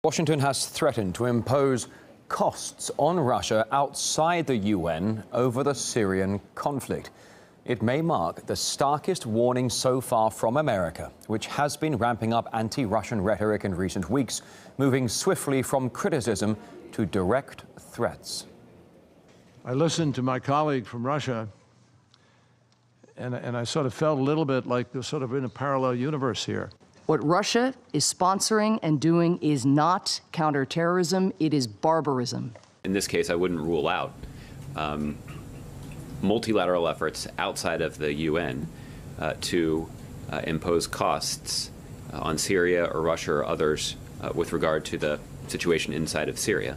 Washington has threatened to impose costs on Russia outside the UN over the Syrian conflict. It may mark the starkest warning so far from America, which has been ramping up anti-Russian rhetoric in recent weeks, moving swiftly from criticism to direct threats. I listened to my colleague from Russia, and I sort of felt a little bit like we're sort of in a parallel universe here. What Russia is sponsoring and doing is not counterterrorism, it is barbarism. In this case, I wouldn't rule out multilateral efforts outside of the UN to impose costs on Syria or Russia or others with regard to the situation inside of Syria.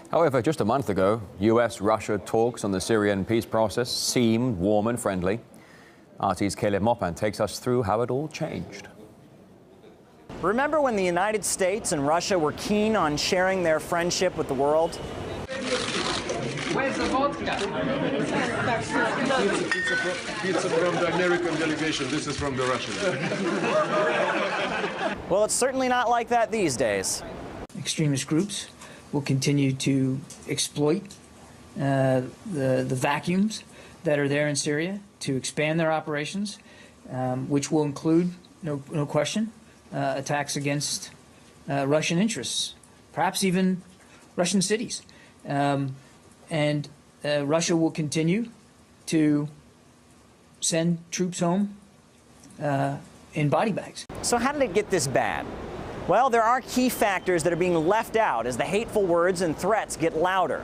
However, just a month ago, US-Russia talks on the Syrian peace process seemed warm and friendly. RT's Caleb Mopan takes us through how it all changed. Remember when the United States and Russia were keen on sharing their friendship with the world? Where's the vodka? Pizza from the American delegation. This is from the Russian. Well, it's certainly not like that these days. Extremist groups will continue to exploit the vacuums that are there in Syria to expand their operations, which will include, no question, attacks against Russian interests, perhaps even Russian cities. And Russia will continue to send troops home in body bags. So how did it get this bad? Well, there are key factors that are being left out as the hateful words and threats get louder.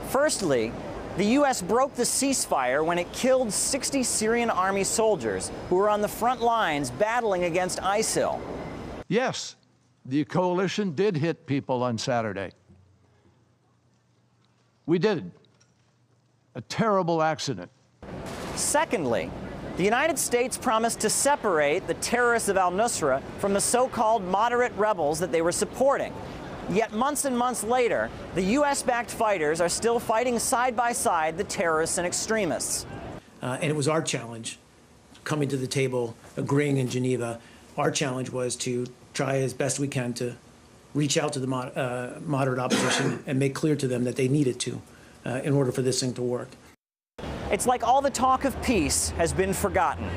Firstly, the U.S. broke the ceasefire when it killed 60 Syrian army soldiers who were on the front lines battling against ISIL. Yes, the coalition did hit people on Saturday. We did. A terrible accident. Secondly, the United States promised to separate the terrorists of al-Nusra from the so-called moderate rebels that they were supporting. Yet months and months later, the U.S.-backed fighters are still fighting side by side the terrorists and extremists. And it was our challenge, coming to the table, agreeing in Geneva. Our challenge was to try as best we can to reach out to the moderate opposition and make clear to them that they needed to in order for this thing to work. It's like all the talk of peace has been forgotten.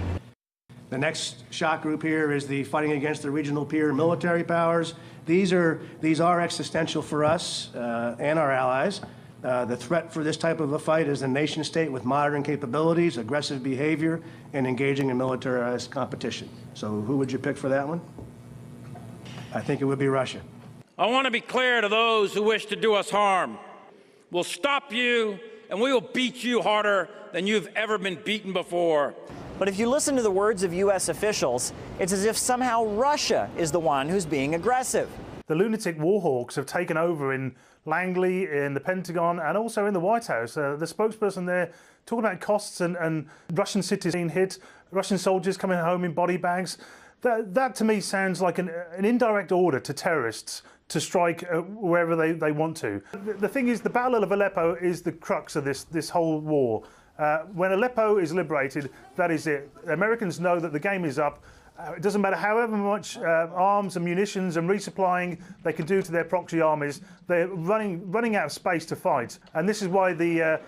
The next shock group here is the fighting against the regional peer military powers. These are existential for us and our allies. The threat for this type of a fight is a nation state with modern capabilities, aggressive behavior, and engaging in militarized competition. So who would you pick for that one? I think it would be Russia. I want to be clear to those who wish to do us harm. We'll stop you, and we will beat you harder than you've ever been beaten before. But if you listen to the words of U.S. officials, it's as if somehow Russia is the one who's being aggressive. The lunatic warhawks have taken over in Langley, in the Pentagon, and also in the White House. The spokesperson there talking about costs and Russian cities being hit, Russian soldiers coming home in body bags. That to me sounds like an indirect order to terrorists to strike wherever they want to. The thing is, the Battle of Aleppo is the crux of this whole war. When Aleppo is liberated, that is it. Americans know that the game is up. It doesn't matter however much arms and munitions and resupplying they can do to their proxy armies. They're running out of space to fight, and this is why the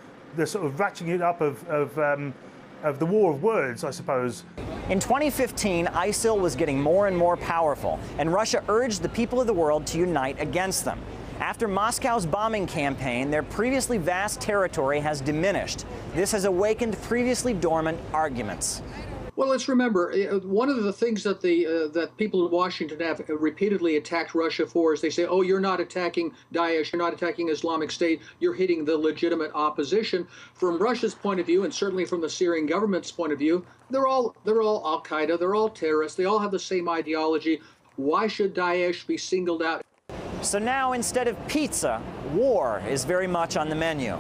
sort of ratcheting it up of the war of words, I suppose. In 2015, ISIL was getting more and more powerful, and Russia urged the people of the world to unite against them. After Moscow's bombing campaign, their previously vast territory has diminished. This has awakened previously dormant arguments. Well, let's remember, one of the things that that people in Washington have repeatedly attacked Russia for is they say, oh, you're not attacking Daesh, you're not attacking Islamic State, you're hitting the legitimate opposition. From Russia's point of view, and certainly from the Syrian government's point of view, they're all al-Qaeda, they're all terrorists, they all have the same ideology. Why should Daesh be singled out? So now, instead of pizza, war is very much on the menu.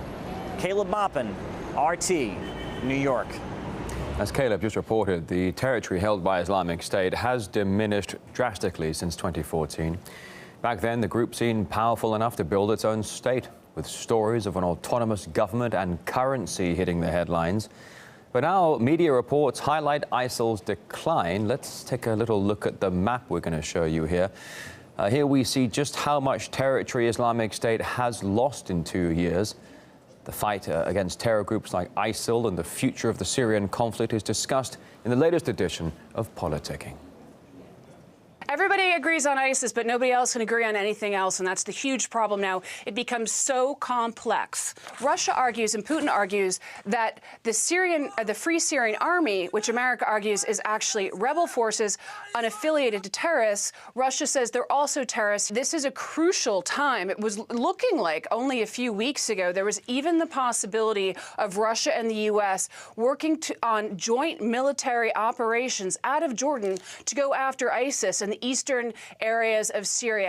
Caleb Mopan, RT, New York. As Caleb just reported, the territory held by Islamic State has diminished drastically since 2014. Back then, the group seemed powerful enough to build its own state, with stories of an autonomous government and currency hitting the headlines. But now media reports highlight ISIL's decline. Let's take a little look at the map we're going to show you here. Here we see just how much territory Islamic State has lost in 2 years. The fight against terror groups like ISIL and the future of the Syrian conflict is discussed in the latest edition of Politicking. Everybody agrees on ISIS, but nobody else can agree on anything else, and that's the huge problem now. It becomes so complex. Russia argues and Putin argues that the Free Syrian Army, which America argues is actually rebel forces unaffiliated to terrorists, Russia says they're also terrorists. This is a crucial time. It was looking like only a few weeks ago there was even the possibility of Russia and the U.S. working on joint military operations out of Jordan to go after ISIS and the eastern areas of Syria.